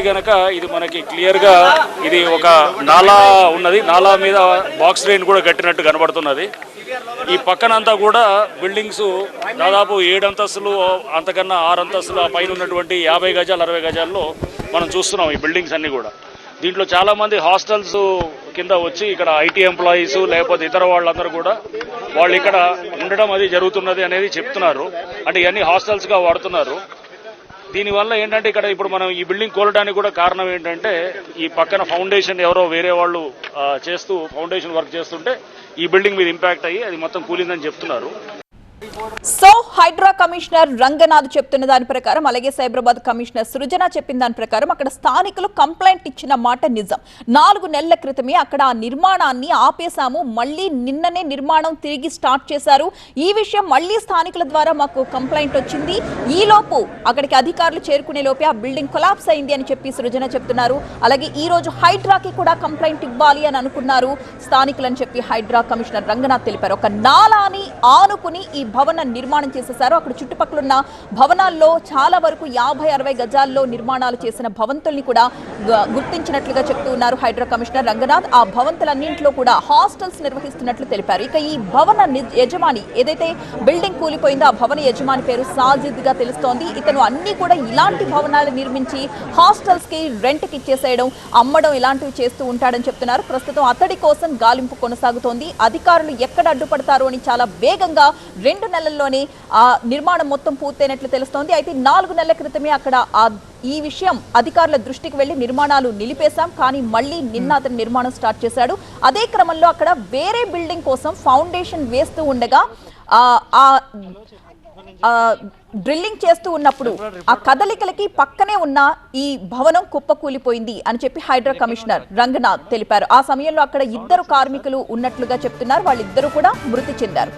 గనక ఇది మనకి క్లియర్గా ఇది ఒక నాలా ఉన్నది, నాలా మీద బాక్స్ డ్రైన్ కూడా కట్టినట్టు కనబడుతున్నది. ఈ పక్కనంతా కూడా బిల్డింగ్స్ దాదాపు 7 అంతస్తులు అంతకన్నా 6 అంతస్తులు పైన ఉన్నటువంటి 50 గజాలు 60 గజాల్లో మనం చూస్తున్నాం ఈ బిల్డింగ్స్ అన్నీ కూడా. దీంట్లో చాలామంది హాస్టల్స్ కింద వచ్చి ఇక్కడ ఐటీ ఎంప్లాయీస్ లేకపోతే ఇతర వాళ్ళందరూ కూడా వాళ్ళు ఇక్కడ ఉండడం అది జరుగుతున్నది అనేది చెప్తున్నారు. అంటే ఇవన్నీ హాస్టల్స్గా వాడుతున్నారు. దీనివల్ల ఏంటంటే ఇక్కడ ఇప్పుడు మనం ఈ బిల్డింగ్ కూలడానికి కూడా కారణం ఏంటంటే ఈ పక్కన ఫౌండేషన్ ఎవరో వేరే వాళ్ళు చేస్తూ ఫౌండేషన్ వర్క్ చేస్తుంటే ఈ బిల్డింగ్ మీద ఇంపాక్ట్ అయ్యి అది మొత్తం కూలిందని చెప్తున్నారు. సో హైడ్రా కమిషనర్ రంగనాథ్ చెప్తున్న దాని ప్రకారం, అలాగే సైబరాబాద్ కమిషనర్ సృజన చెప్పిన దాని ప్రకారం అక్కడ స్థానికులు కంప్లైంట్ ఇచ్చిన మాట నిజం. 4 నెలల క్రితమే అక్కడ ఆ నిర్మాణాన్ని ఆపేశాము, మళ్ళీ నిన్ననే నిర్మాణం తిరిగి స్టార్ట్ చేశారు. ఈ విషయం మళ్ళీ స్థానికుల ద్వారా మాకు కంప్లైంట్ వచ్చింది. ఈ లోపు అక్కడికి అధికారులు చేరుకునే లోపే ఆ బిల్డింగ్ కొలాప్స్ అయింది అని చెప్పి సృజన చెప్తున్నారు. అలాగే ఈ రోజు హైడ్రాకి కూడా కంప్లైంట్ ఇవ్వాలి అని అనుకున్నారు స్థానికులని చెప్పి హైడ్రా కమిషనర్ రంగనాథ్ తెలిపారు. ఒక నాలాని ఆనుకుని ఈ భవన నిర్మాణం చేసేశారు. అక్కడ చుట్టుపక్కల ఉన్న భవనాల్లో చాలా వరకు 50-60 గజాల్లో నిర్మాణాలు చేసిన భవంతుల్ని కూడా గుర్తించినట్లుగా చెప్తూ ఉన్నారు హైడ్రా కమిషనర్ రంగనాథ్. ఆ భవంతులన్నింటిలో కూడా హాస్టల్స్ నిర్వహిస్తున్నట్లు తెలిపారు. ఇక ఈ భవన యజమాని ఏదైతే బిల్డింగ్ కూలిపోయిందో ఆ భవన యజమాని పేరు సాజిద్ గా తెలుస్తోంది. ఇతను అన్ని కూడా ఇలాంటి భవనాలు నిర్మించి హాస్టల్స్ కి రెంట్ కి ఇచ్చేసేయడం, అమ్మడం ఇలాంటివి చేస్తూ ఉంటాడని చెప్తున్నారు. ప్రస్తుతం అతడి కోసం గాలింపు కొనసాగుతోంది. అధికారులు ఎక్కడ అడ్డుపడతారు అని చాలా వేగంగా 2 నెలల్లోనే ఆ నిర్మాణం మొత్తం పూర్తయినట్లు తెలుస్తోంది. అయితే 4 నెలల క్రితమే అక్కడ ఈ విషయం అధికారుల దృష్టికి వెళ్లి నిర్మాణాలు నిలిపేశాం, కానీ మళ్ళీ నిన్న అతను నిర్మాణం స్టార్ట్ చేశాడు. అదే క్రమంలో అక్కడ వేరే బిల్డింగ్ కోసం ఫౌండేషన్ వేస్తూ ఉండగా డ్రిల్లింగ్ చేస్తూ ఉన్నప్పుడు ఆ కదలికలకి పక్కనే ఉన్న ఈ భవనం కుప్పకూలిపోయింది అని చెప్పి హైడ్రా కమిషనర్ రంగనాథ్ తెలిపారు. ఆ సమయంలో అక్కడ 2 కార్మికులు ఉన్నట్లుగా చెప్తున్నారు. వాళ్ళిద్దరూ కూడా మృతి చెందారు.